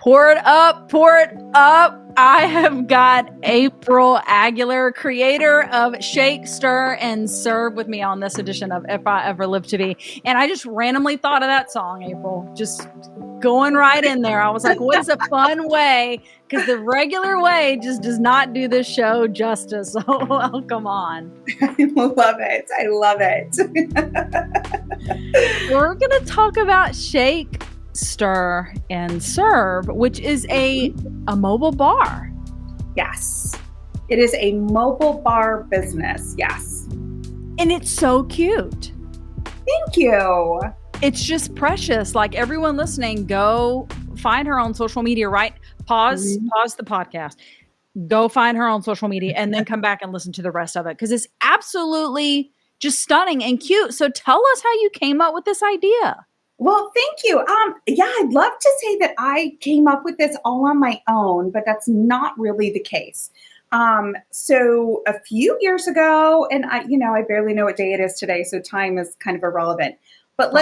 Pour it up, pour it up. I have got April Aguilar, creator of Shake, Stir, and Serve, with me on this edition of If I Ever Live to Be. And I just randomly thought of that song, April, just going right in there. I was like, what is a fun way? Because the regular way just does not do this show justice. So welcome on. I love it. I love it. We're going to talk about Shake, Stir, and Serve, which is a mobile bar. Yes. It is a mobile bar business. Yes. And it's so cute. Thank you. It's just precious. Like, everyone listening, go find her on social media, right? Pause the podcast. Go find her on social media and then come back and listen to the rest of it, because it's absolutely just stunning and cute. So tell us how you came up with this idea. Well, thank you. Yeah, I'd love to say that I came up with this all on my own, but that's not really the case. So a few years ago, and I barely know what day it is today, so time is kind of irrelevant. But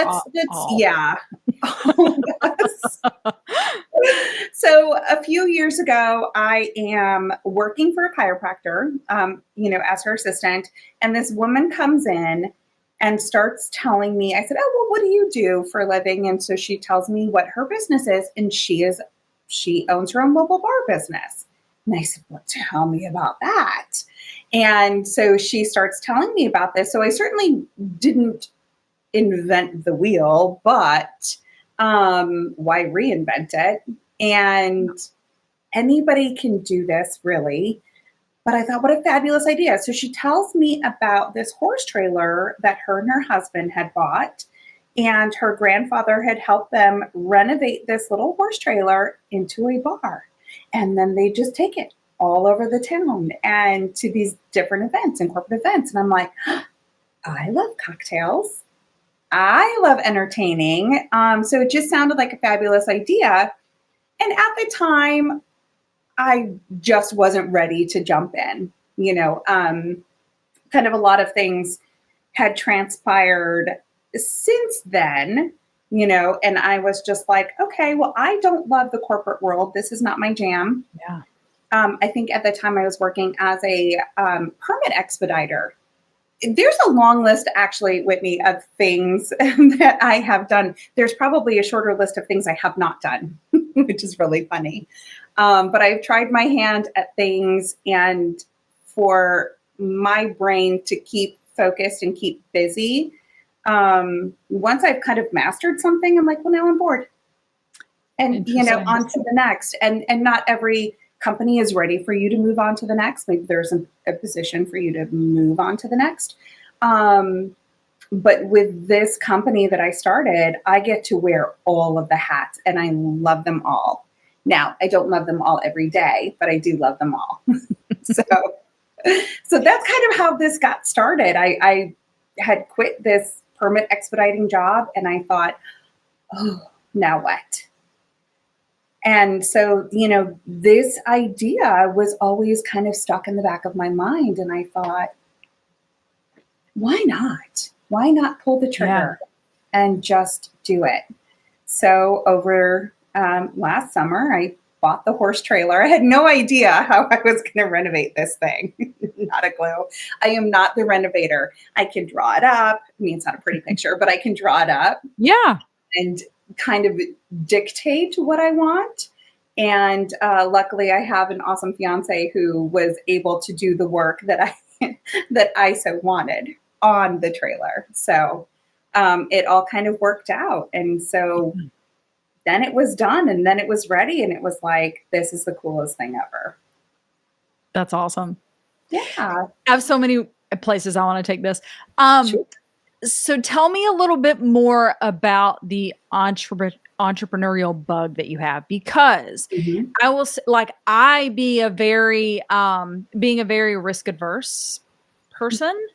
yeah. Yes. So a few years ago, I am working for a chiropractor, as her assistant, and this woman comes in and starts telling me. I said, "Oh, well, what do you do for a living?" And so she tells me what her business is, and she owns her own mobile bar business. And I said, "Well, tell me about that." And so she starts telling me about this. So I certainly didn't invent the wheel, but why reinvent it? And anybody can do this, really. But I thought, what a fabulous idea. So she tells me about this horse trailer that her and her husband had bought, and her grandfather had helped them renovate this little horse trailer into a bar. And then they just take it all over the town and to these different events and corporate events. And I'm like, I love cocktails. I love entertaining. So it just sounded like a fabulous idea. And at the time, I just wasn't ready to jump in. Kind of a lot of things had transpired since then, and I was just like, okay, well, I don't love the corporate world. This is not my jam. Yeah. I think at the time I was working as a permit expediter. There's a long list, actually, Whitney, of things that I have done. There's probably a shorter list of things I have not done, which is really funny. But I've tried my hand at things, and for my brain to keep focused and keep busy, once I've kind of mastered something, I'm like, well, now I'm bored. And, on to the next. And not every company is ready for you to move on to the next. Maybe there's a position for you to move on to the next. But with this company that I started, I get to wear all of the hats, and I love them all. Now, I don't love them all every day, but I do love them all. So that's kind of how this got started. I had quit this permit expediting job, and I thought, oh, now what? And so, this idea was always kind of stuck in the back of my mind. And I thought, why not? Why not pull the trigger and just do it? So over last summer, I bought the horse trailer. I had no idea how I was going to renovate this thing. Not a clue. I am not the renovator. I can draw it up. I mean, it's not a pretty picture, but I can draw it up. Yeah. And kind of dictate what I want. And luckily, I have an awesome fiance who was able to do the work that I so wanted on the trailer. So it all kind of worked out. And so then it was done, and then it was ready, and it was like, this is the coolest thing ever. That's awesome. Yeah. I have so many places I want to take this. Sure. So tell me a little bit more about the entrepreneurial bug that you have, because I will say, being a very risk adverse person.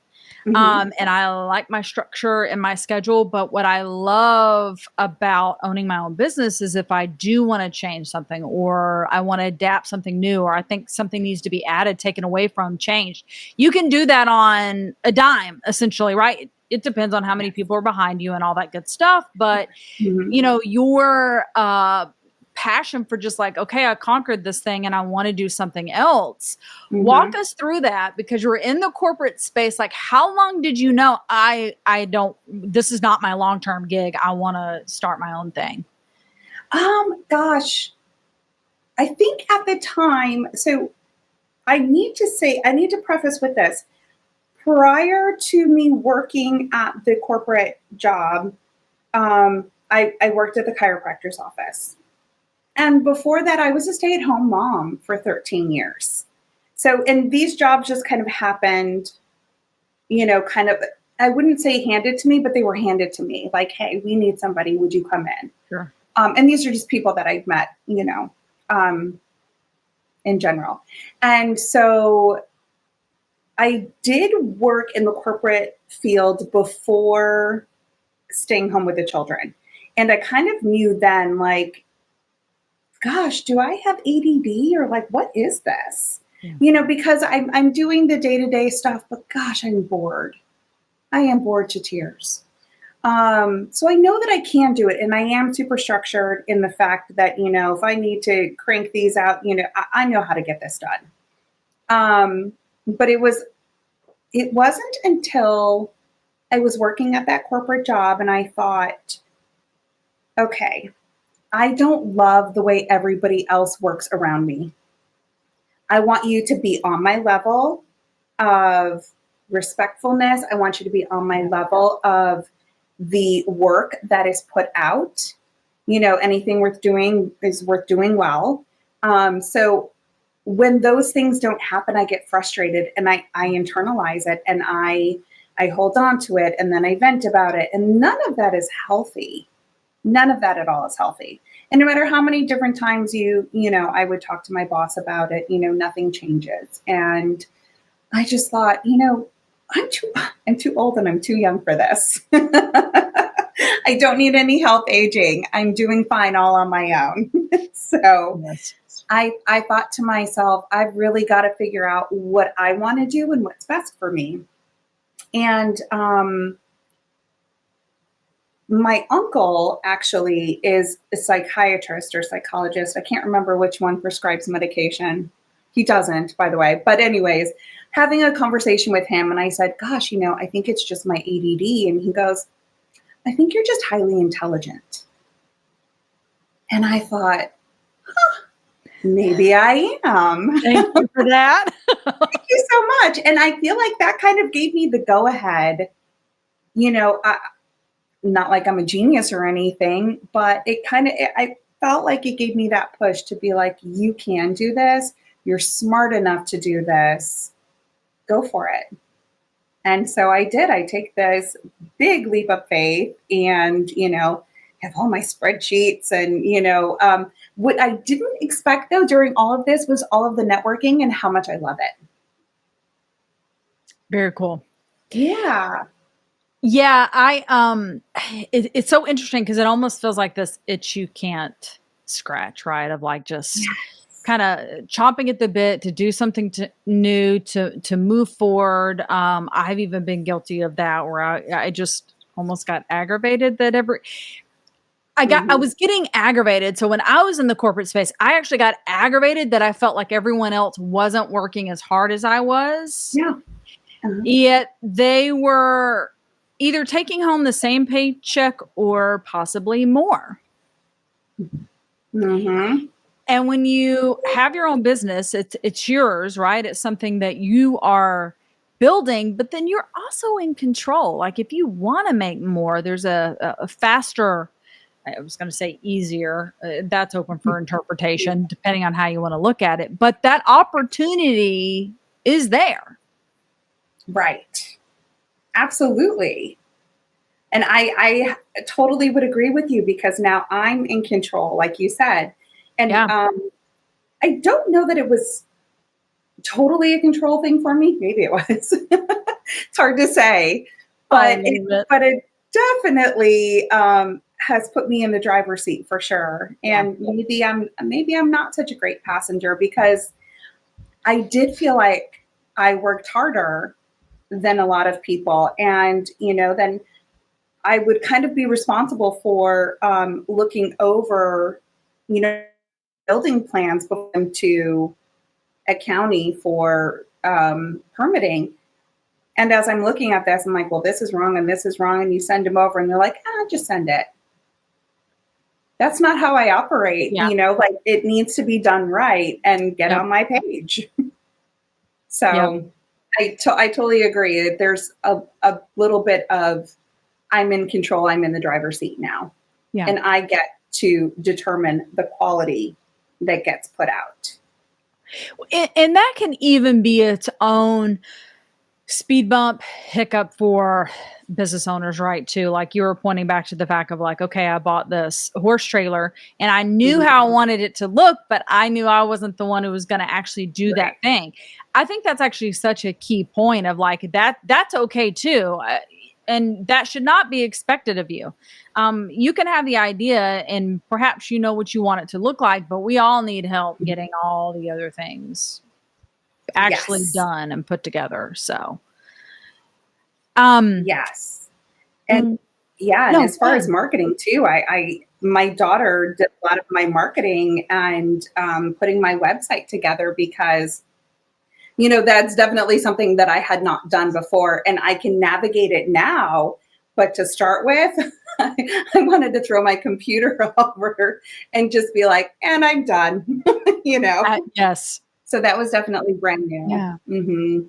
And I like my structure and my schedule. But what I love about owning my own business is if I do want to change something, or I want to adapt something new, or I think something needs to be added, taken away from, changed, you can do that on a dime, essentially, right? It depends on how many people are behind you and all that good stuff. But, your passion for just like, okay, I conquered this thing and I want to do something else. Walk Mhm. us through that, because you're in the corporate space. Like, how long did you know I don't, this is not my long-term gig. I want to start my own thing. Gosh, I think at the time, so I need to preface with this. Prior to me working at the corporate job, I worked at the chiropractor's office. And before that, I was a stay at home mom for 13 years. So, and these jobs just kind of happened, kind of, I wouldn't say handed to me, but they were handed to me like, hey, we need somebody. Would you come in? Sure. And these are just people that I've met, um, in general. And so I did work in the corporate field before staying home with the children. And I kind of knew then, like, gosh, do I have ADD or like, what is this? Yeah. Because I'm doing the day to day stuff, but gosh, I'm bored. I am bored to tears. So I know that I can do it, and I am super structured in the fact that if I need to crank these out, I know how to get this done. But it wasn't until I was working at that corporate job, and I thought, okay, I don't love the way everybody else works around me. I want you to be on my level of respectfulness. I want you to be on my level of the work that is put out. Anything worth doing is worth doing well. So when those things don't happen, I get frustrated and I internalize it and I hold on to it and then I vent about it. And none of that is healthy. None of that at all is healthy. And no matter how many different times I would talk to my boss about it, nothing changes. And I just thought, I'm too old and I'm too young for this. I don't need any help aging. I'm doing fine all on my own. So Yes. I thought to myself, I've really got to figure out what I want to do and what's best for me. And my uncle actually is a psychiatrist or psychologist. I can't remember which one prescribes medication. He doesn't, by the way. But anyways, having a conversation with him, and I said, gosh, I think it's just my ADD. And he goes, I think you're just highly intelligent. And I thought, maybe I am. Thank you for that. Thank you so much. And I feel like that kind of gave me the go ahead. Not like I'm a genius or anything, but I felt like it gave me that push to be like, you can do this. You're smart enough to do this. Go for it. And so I did. I take this big leap of faith and, have all my spreadsheets and, what I didn't expect though during all of this was all of the networking and how much I love it. Very cool. Yeah. Yeah, it's so interesting because it almost feels like this itch you can't scratch, right? Of like just kind of chomping at the bit to do something new, to move forward. I've even been guilty of that where I just almost got aggravated that I was getting aggravated. So when I was in the corporate space, I actually got aggravated that I felt like everyone else wasn't working as hard as I was. Yeah. Uh-huh. Yet they were either taking home the same paycheck or possibly more. Mm-hmm. And when you have your own business, it's yours, right? It's something that you are building, but then you're also in control. Like if you want to make more, there's a faster, I was going to say easier. That's open for interpretation, depending on how you want to look at it. But that opportunity is there. Right. Absolutely. And I totally would agree with you because now I'm in control, like you said. And I don't know that it was totally a control thing for me. Maybe it was. It's hard to say. But it definitely has put me in the driver's seat for sure. And maybe I'm not such a great passenger because I did feel like I worked harder than a lot of people. And, then I would kind of be responsible for looking over, building plans before them to a county for permitting. And as I'm looking at this, I'm like, well, this is wrong and this is wrong. And you send them over and they're like, just send it. That's not how I operate. Yeah. Like it needs to be done right and get Yep. on my page. So Yep. I totally agree. There's a little bit of I'm in control. I'm in the driver's seat now. Yeah. And I get to determine the quality that gets put out. And that can even be its own speed bump hiccup for business owners, right? Too, like you were pointing back to the fact of like, okay, I bought this horse trailer and I knew how I wanted it to look, but I knew I wasn't the one who was going to actually do that thing. I think that's actually such a key point of like that's okay too. And that should not be expected of you. You can have the idea and perhaps you know what you want it to look like, but we all need help getting all the other things actually done and put together. So, yes. And and as far as marketing too, my daughter did a lot of my marketing and putting my website together because, that's definitely something that I had not done before and I can navigate it now. But to start with, I wanted to throw my computer over and just be like, and I'm done, Yes. So that was definitely brand new. Yeah. Mm-hmm.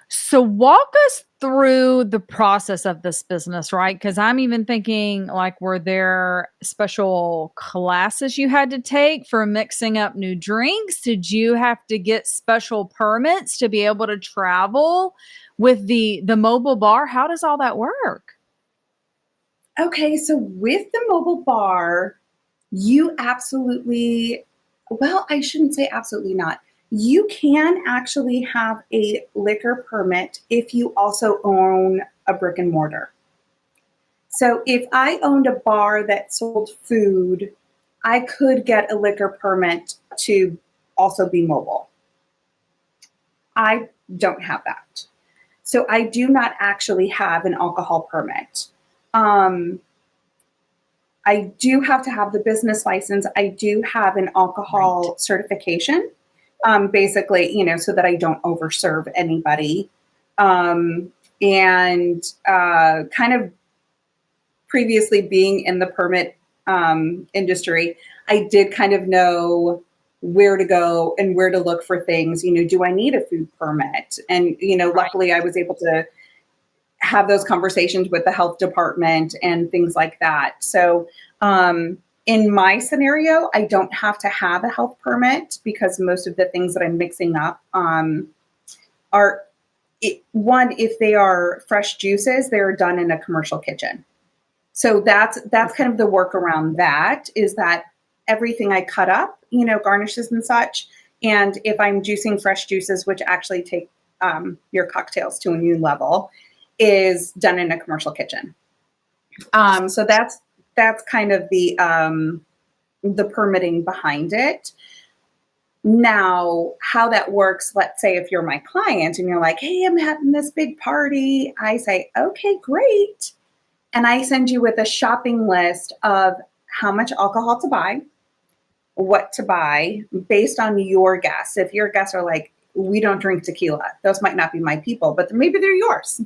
So walk us through the process of this business, right? Because I'm even thinking like, were there special classes you had to take for mixing up new drinks? Did you have to get special permits to be able to travel with the mobile bar? How does all that work? Okay, so with the mobile bar, you absolutely, well, I shouldn't say absolutely not. You can actually have a liquor permit if you also own a brick and mortar. So if I owned a bar that sold food, I could get a liquor permit to also be mobile. I don't have that. So I do not actually have an alcohol permit. I do have to have the business license. I do have an alcohol certification, basically, so that I don't overserve anybody. And kind of previously being in the permit industry, I did kind of know where to go and where to look for things. Do I need a food permit? And, luckily I was able to have those conversations with the health department and things like that. So in my scenario, I don't have to have a health permit because most of the things that I'm mixing up are, one, if they are fresh juices, they're done in a commercial kitchen. So that's kind of the work around that, is that everything I cut up, garnishes and such. And if I'm juicing fresh juices, which actually take your cocktails to a new level, is done in a commercial kitchen. So that's kind of the permitting behind it. Now, how that works, let's say if you're my client and you're like, hey, I'm having this big party, I say, okay, great. And I send you with a shopping list of how much alcohol to buy, what to buy based on your guests. If your guests are like, we don't drink tequila, those might not be my people, but maybe they're yours.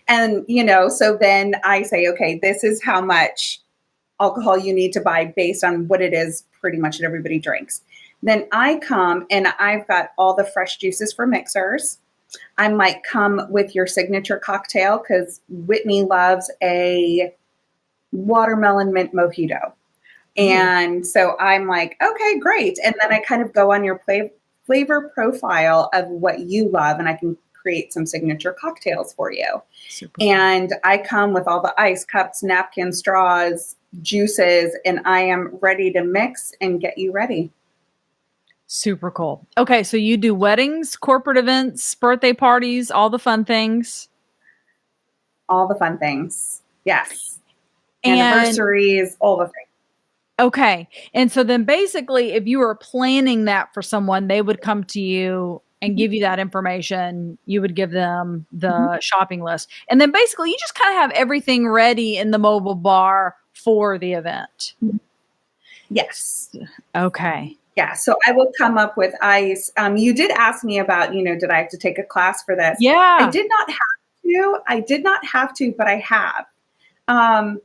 And, so then I say, okay, this is how much alcohol you need to buy based on what it is pretty much that everybody drinks. Then I come and I've got all the fresh juices for mixers. I might come with your signature cocktail because Whitney loves a watermelon mint mojito. And so I'm like, okay, great. And then I kind of go on your flavor profile of what you love, and I can create some signature cocktails for you. Super. And I come with all the ice cups, napkins, straws, juices, and I am ready to mix and get you ready. Super cool. Okay, so you do weddings, corporate events, birthday parties, all the fun things. All the fun things. Yes. Anniversaries, all the things. Okay. And so then basically, if you were planning that for someone, they would come to you and give you that information. You would give them the shopping list. And then basically, you just kind of have everything ready in the mobile bar for the event. Yes. Okay. Yeah, so I will come up with ice. You did ask me about, did I have to take a class for this? I Yeah. did not have to. I did not have to, but I have.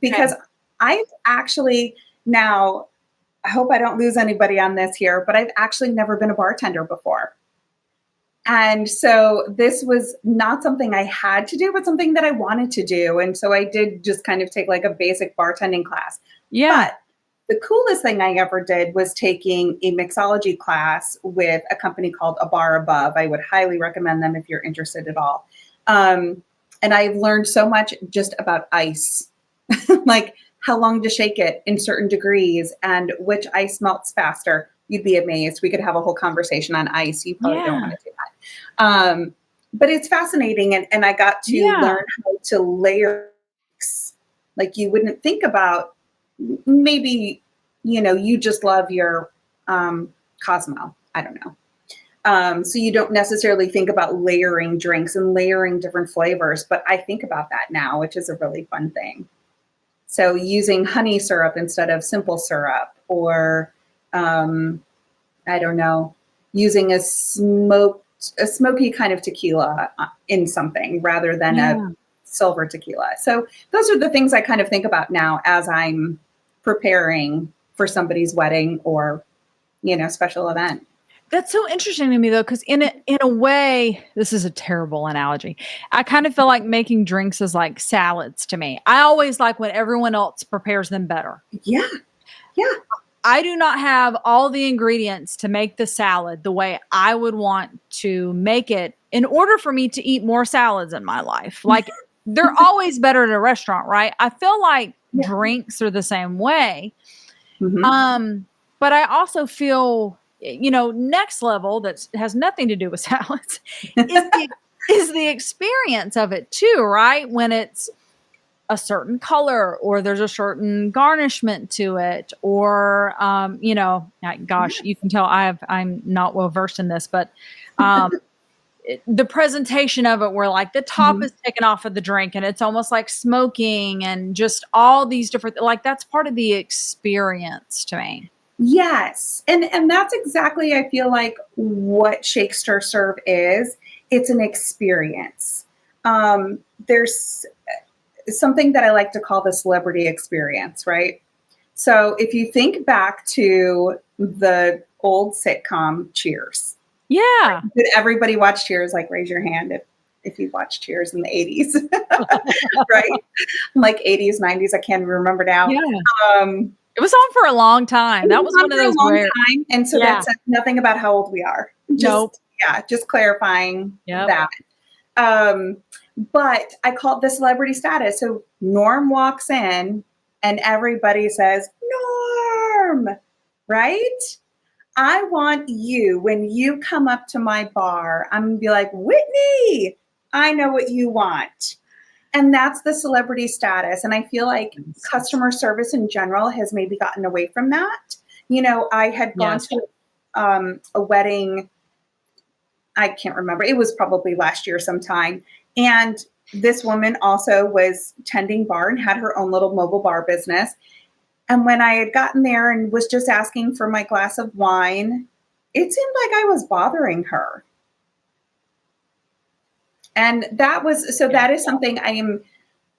Because Okay. I've actually now, I hope I don't lose anybody on this here, but I've actually never been a bartender before. And so this was not something I had to do, but something that I wanted to do. And so I did just kind of take like a basic bartending class. Yeah. But the coolest thing I ever did was taking a mixology class with a company called A Bar Above. I would highly recommend them if you're interested at all. And I've learned so much just about ice, like how long to shake it in certain degrees and which ice melts faster. You'd be amazed. We could have a whole conversation on ice. You probably don't want Yeah. to do that. But it's fascinating. And I got to Yeah. learn how to layer like you wouldn't think about. Maybe, you just love your Cosmo. I don't know. So you don't necessarily think about layering drinks and layering different flavors, but I think about that now, which is a really fun thing. So using honey syrup instead of simple syrup, or I don't know, using a smoky kind of tequila in something rather than a Yeah. silver tequila. So those are the things I kind of think about now as I'm preparing for somebody's wedding or, special event. That's so interesting to me though, because in a way, this is a terrible analogy. I kind of feel like making drinks is like salads to me. I always like when everyone else prepares them better. Yeah. Yeah. I do not have all the ingredients to make the salad the way I would want to make it in order for me to eat more salads in my life. Like they're always better at a restaurant, right? I feel like Yeah. drinks are the same way. Mm-hmm. But I also feel, next level that has nothing to do with salads is the experience of it too, right? When it's a certain color or there's a certain garnishment to it, or gosh, you can tell I'm not well versed in this, but the presentation of it where like the top Mm-hmm. is taken off of the drink and it's almost like smoking and just all these different, like that's part of the experience to me. Yes. And that's exactly, I feel like, what Shake Stir Serve is. It's an experience. There's something that I like to call the celebrity experience, right? So if you think back to the old sitcom Cheers, Yeah. did everybody watch Cheers? Like raise your hand if you watched Cheers in the 80s, right? Like 80s, 90s, I can't remember now. Yeah. Um, It was on for a long time. It That was was on one of for a those long rare. time, and so that Yeah. says nothing about how old we are. Nope. Just clarifying Yep. that. Um, but I call it the celebrity status. So Norm walks in and everybody says, Norm, right? I want you, when you come up to my bar, I'm going to be like, Whitney, I know what you want. And that's the celebrity status. And I feel like customer service in general has maybe gotten away from that. I had gone Yes. to a wedding. I can't remember. It was probably last year sometime. And this woman also was tending bar and had her own little mobile bar business. And when I had gotten there and was just asking for my glass of wine, it seemed like I was bothering her. And that is something I am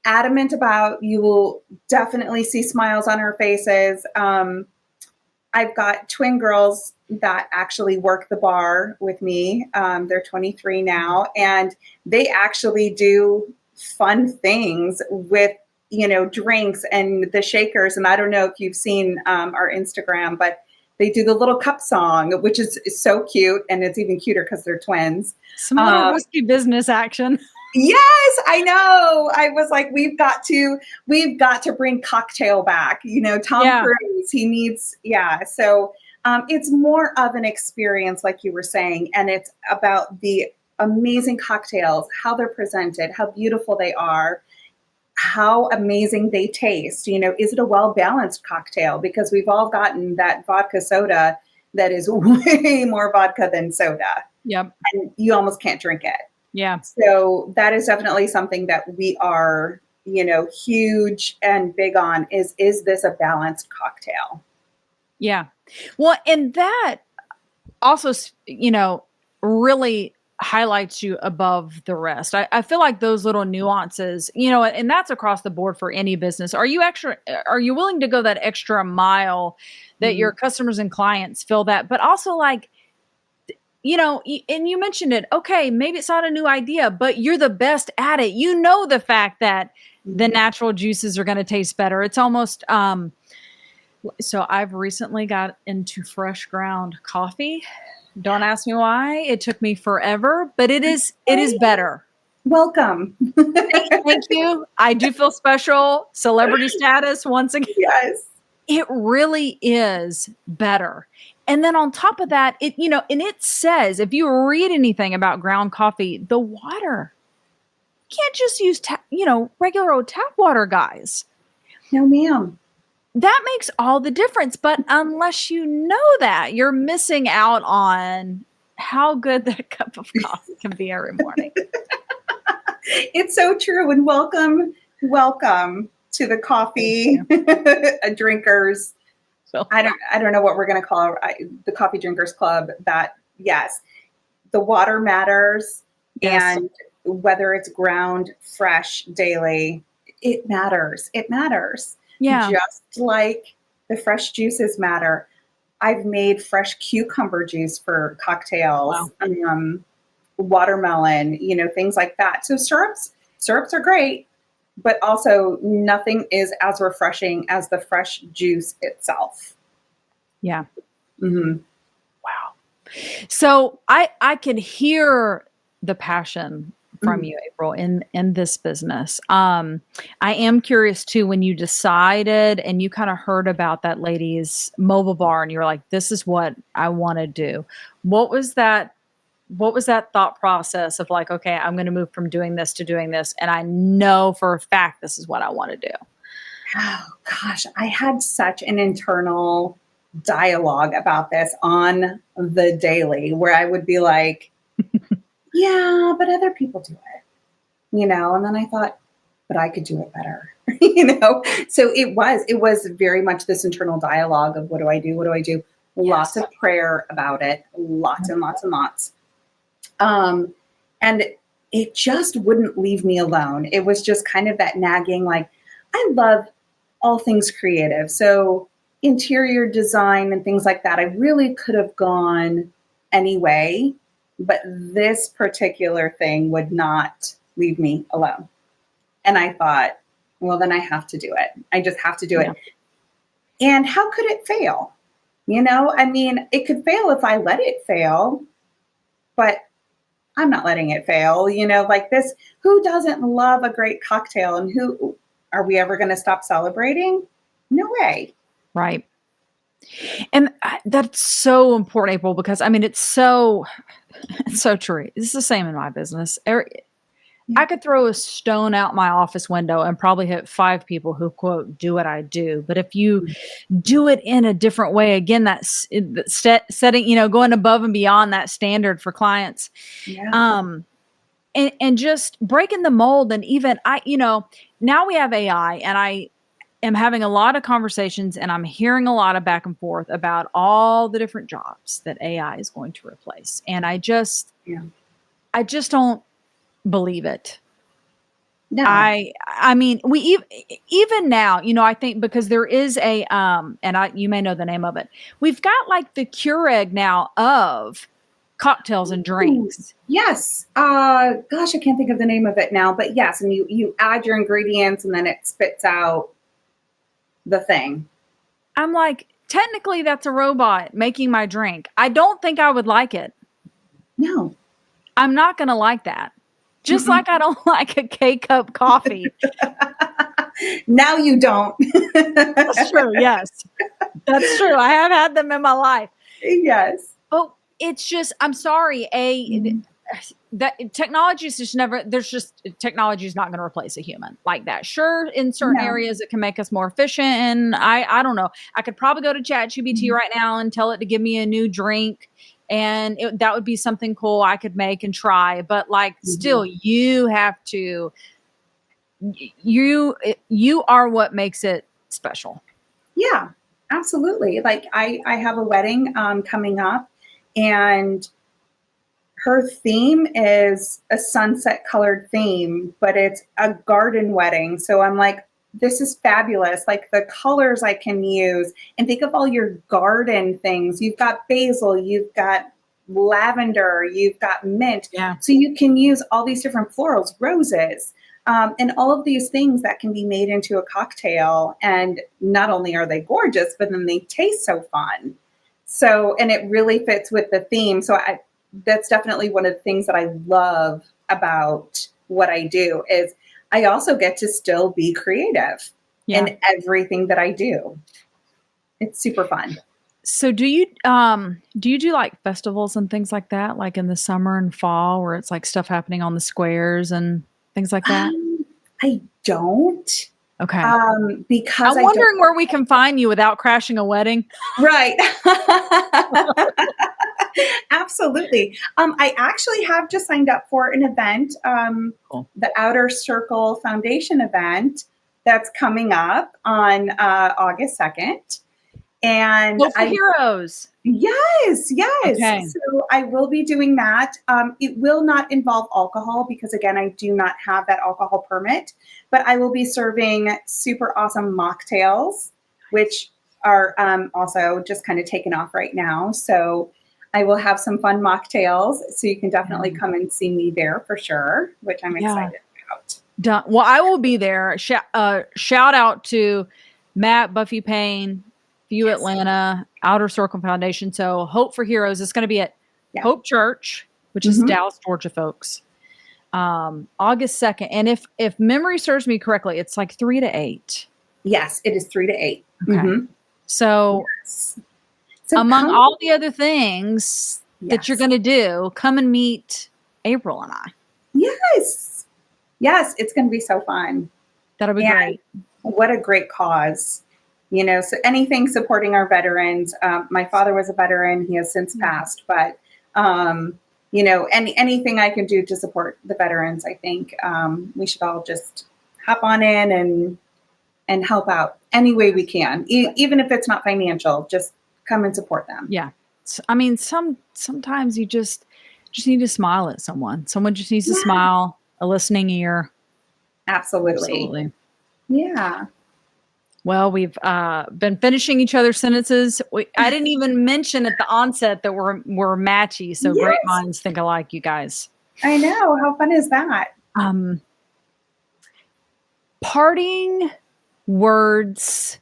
adamant about. You will definitely see smiles on our faces. I've got twin girls that actually work the bar with me. They're 23 now, and they actually do fun things with, drinks and the shakers. And I don't know if you've seen our Instagram, but they do the little cup song, which is so cute. And it's even cuter because they're twins. Some little risky business action. Yes, I know. I was like, we've got to bring cocktail back. Tom Cruise, he needs, yeah. So it's more of an experience, like you were saying, and it's about the amazing cocktails, how they're presented, how beautiful they are, how amazing they taste. Is it a well-balanced cocktail? Because we've all gotten that vodka soda that is way more vodka than soda. Yep. And you almost can't drink it. Yeah. So that is definitely something that we are, huge and big on is this a balanced cocktail? Yeah. Well, and that also, really highlights you above the rest. I feel like those little nuances, and that's across the board for any business. Are you willing to go that extra mile that your Mhm. customers and clients feel that, but also like, and you mentioned it. Okay, maybe it's not a new idea, but you're the best at it. You know the fact that the Mhm. natural juices are going to taste better. It's almost so I've recently got into fresh ground coffee. Don't ask me why. It took me forever, but it is Okay. better. Welcome. Thank you. I do feel special. Celebrity status once again. Yes. It really is better. And then on top of that, and it says, if you read anything about ground coffee, the water, you can't just use regular old tap water, guys. No, ma'am. That makes all the difference. But unless you know that, you're missing out on how good that cup of coffee can be every morning. It's so true. And welcome to the Thank coffee you. drinkers. So, I don't know what we're going to call the coffee drinkers club. That, yes, the water matters, yes. and whether it's ground fresh daily, it matters. It matters. Yeah. Just like the fresh juices matter. I've made fresh cucumber juice for cocktails, Wow. watermelon, things like that. So syrups are great, but also nothing is as refreshing as the fresh juice itself. Yeah. Hmm. Wow. So I can hear the passion from Hmm. you, April, in this business. I am curious too, when you decided and you kind of heard about that lady's mobile bar and you're like, this is what I want to do. What was that? What was that thought process of like, okay, I'm going to move from doing this to doing this, and I know for a fact this is what I want to do. Oh gosh, I had such an internal dialogue about this on the daily where I would be like, yeah, but other people do it. And then I thought, but I could do it better. So it was very much this internal dialogue of what do I do? What do I do? Lots Yes. of prayer about it, lots and lots and lots. And it just wouldn't leave me alone. It was just kind of that nagging, like, I love all things creative. So interior design and things like that, I really could have gone anyway, but this particular thing would not leave me alone. And I thought, well, then I have to do it. I just have to do Yeah. it. And how could it fail? I mean, it could fail if I let it fail, but I'm not letting it fail. Like this, who doesn't love a great cocktail, and who are we ever going to stop celebrating? No way. Right. And that's so important, April, because I mean, it's so true. It's the same in my business. Yeah. I could throw a stone out my office window and probably hit 5 people who quote do what I do. But if you do it in a different way, again, that's setting, going above and beyond that standard for clients, Yeah. and just breaking the mold. And even now we have AI, and I am having a lot of conversations, and I'm hearing a lot of back and forth about all the different jobs that AI is going to replace. And Yeah. I just don't believe it. No. I mean, even now, I think because there is you may know the name of it. We've got like the Keurig now of cocktails and Ooh, drinks. yes. Gosh, I can't think of the name of it now, but yes, and you add your ingredients and then it spits out the thing. I'm like, technically that's a robot making my drink. I don't think I would like it. No. I'm not going to like that. Just Mm-mm. like I don't like a K-cup coffee. Now you don't. That's true. Yes. That's true. I have had them in my life. Yes. But it's just, I'm sorry, Mhm. that technology is just never, technology is not going to replace a human like that. Sure, in certain No. areas it can make us more efficient. And I don't know. I could probably go to ChatGPT Mhm. right now and tell it to give me a new drink. And that would be something cool I could make and try. But like, Mhm. still, you have to, you are what makes it special. Yeah, Absolutely. Like I have a wedding coming up, and her theme is a sunset colored theme, but it's a garden wedding. So I'm like, this is fabulous. Like the colors I can use, and think of all your garden things. You've got basil, you've got lavender, you've got mint. Yeah. So you can use all these different florals, roses, and all of these things that can be made into a cocktail. And not only are they gorgeous, but then they taste so fun. So, and it really fits with the theme. So that's definitely one of the things that I love about what I do is I also get to still be creative Yeah. in everything that I do. It's super fun. So do you do like festivals and things like that, like in the summer and fall, where it's like stuff happening on the squares and things like that? I don't. Okay. Because I'm wondering where we can find you without crashing a wedding. Right. Absolutely. I actually have just signed up for an event, Cool. the Outer Circle Foundation event that's coming up on August 2nd. And Go for Heroes. Yes. Okay. So I will be doing that. It will not involve alcohol because, again, I do not have that alcohol permit, but I will be serving super awesome mocktails, which are also just kind of taken off right now. So I will have some fun mocktails. So you can definitely come and see me there for sure, which I'm excited about. Done. Well, I will be there. Shout out to Matt, Buffy Payne, View Atlanta, Outer Circle Foundation. So Hope for Heroes is going to be at Hope Church, which is Dallas, Georgia, folks. August 2nd. And if memory serves me correctly, it's like 3 to 8. Yes, it is 3 to 8. Okay. So, among all the other things that you're going to do, come and meet April and I. Yes, it's going to be so fun. That'll be great. What a great cause. You know, so anything supporting our veterans. My father was a veteran. He has since passed, but, you know, anything I can do to support the veterans, I think we should all just hop on in and help out any way we can, even if it's not financial, just come and support them. Yeah. I mean, sometimes you just need to smile at someone. Someone just needs to smile, a listening ear. Absolutely. Yeah. Well, we've been finishing each other's sentences. I didn't even mention at the onset that we're matchy. So great minds think alike, you guys. I know. How fun is that? Parting words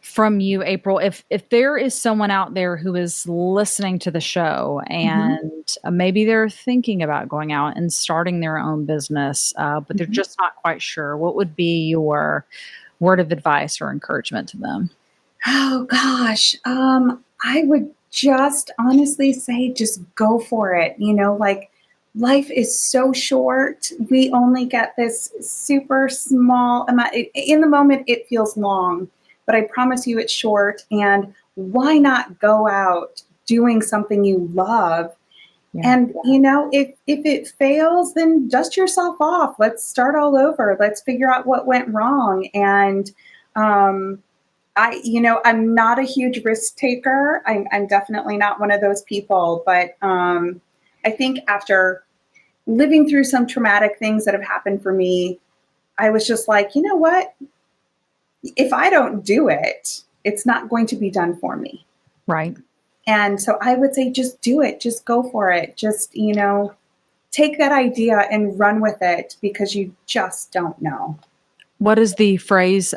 from you, April. If there is someone out there who is listening to the show and maybe they're thinking about going out and starting their own business, but they're just not quite sure, what would be your word of advice or encouragement to them? Oh gosh. I would just honestly say, just go for it. You know, like life is so short. We only get this super small amount. In the moment, it feels long, but I promise you it's short. And why not go out doing something you love? And, you know, if it fails, then dust yourself off. Let's start all over. Let's figure out what went wrong. And I'm not a huge risk taker. I'm definitely not one of those people. But I think after living through some traumatic things that have happened for me, I was just like, you know what? If I don't do it, it's not going to be done for me. Right. And so I would say, just do it. Just go for it. Just, you know, take that idea and run with it because you just don't know. What is the phrase?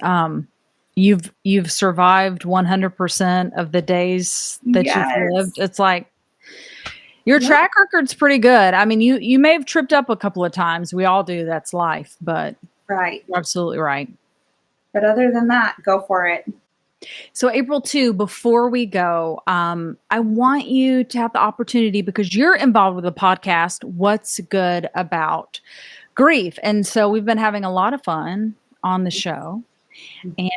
You've survived 100% of the days that you've lived. It's like your track record's pretty good. I mean, you may have tripped up a couple of times. We all do. That's life. But right. You're absolutely right. But other than that, go for it. So April 2, before we go, I want you to have the opportunity, because you're involved with the podcast, What's Good About Grief. And so we've been having a lot of fun on the show.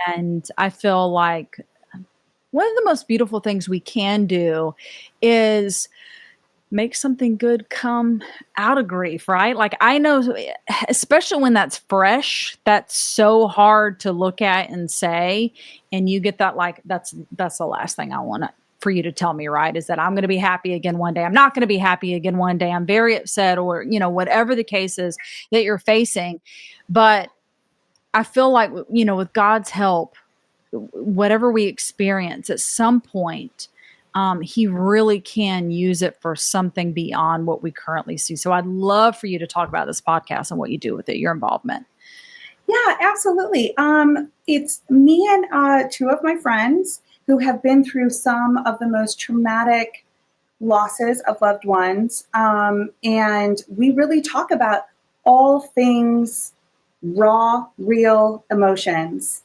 And I feel like one of the most beautiful things we can do is make something good come out of grief, right? Like I know, especially when that's fresh, that's so hard to look at and say, and you get that like that's the last thing I want for you to tell me, right? Is that I'm going to be happy again one day. I'm not going to be happy again one day. I'm very upset, or whatever the case is that you're facing. But I feel like with God's help, whatever we experience at some point, he really can use it for something beyond what we currently see. So I'd love for you to talk about this podcast and what you do with it, your involvement. Yeah, absolutely. It's me and two of my friends who have been through some of the most traumatic losses of loved ones. And we really talk about all things raw, real emotions.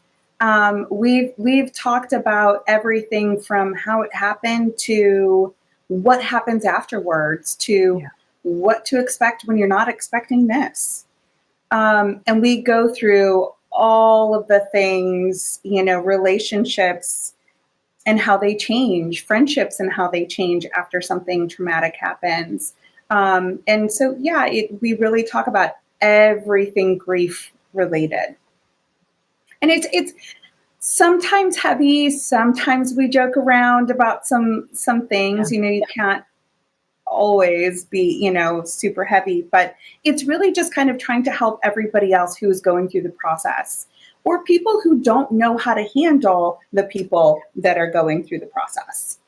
We've talked about everything from how it happened to what happens afterwards to what to expect when you're not expecting this. And we go through all of the things, relationships and how they change, friendships and how they change after something traumatic happens. And so, we really talk about everything grief related. And it's sometimes heavy. Sometimes we joke around about some things. You can't always be, super heavy, but it's really just kind of trying to help everybody else who is going through the process, or people who don't know how to handle the people that are going through the process.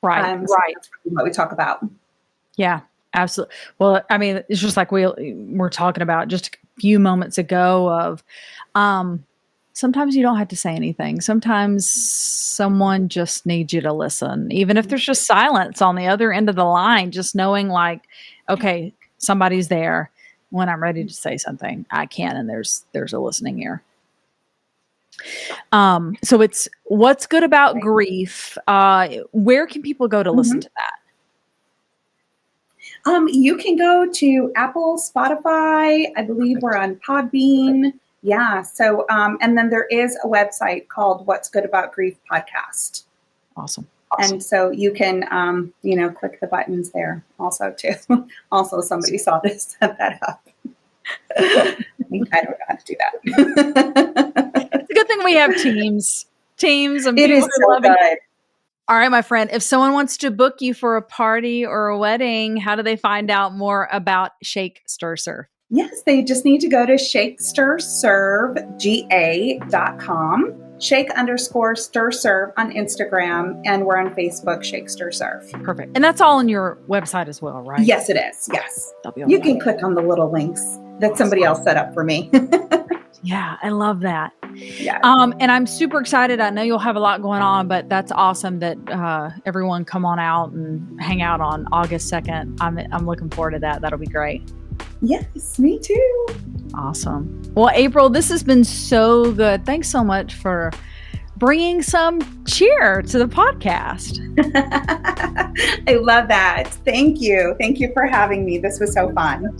Right. So that's really what we talk about. Yeah, absolutely. Well, I mean, it's just like we're talking about just a few moments ago of, sometimes you don't have to say anything. Sometimes someone just needs you to listen, even if there's just silence on the other end of the line, just knowing like, okay, somebody's there when I'm ready to say something. I can, and there's a listening ear. So it's What's Good About Grief. Where can people go to listen to that? You can go to Apple, Spotify. I believe we're on Podbean. Yeah. So, and then there is a website called What's Good About Grief podcast. Awesome. And so you can, click the buttons there also too. Also, somebody saw this, set that up. I don't know how to do that. It's a good thing we have teams. And it is so good. All right, my friend, if someone wants to book you for a party or a wedding, how do they find out more about Shake, Stir, Serve? Yes, they just need to go to shakestirservega.com, shake_stir serve on Instagram, and we're on Facebook, Shake, Stir, Serve. Perfect. And that's all on your website as well, right? Yes, it is. Yes. You can click on the little links that somebody else set up for me. Yeah, I love that. Yeah. And I'm super excited. I know you'll have a lot going on, but that's awesome that everyone come on out and hang out on August 2nd. I'm looking forward to that. That'll be great. Yes, me too. Awesome. Well, April, this has been so good. Thanks so much for bringing some cheer to the podcast. I love that. Thank you. Thank you for having me. This was so fun.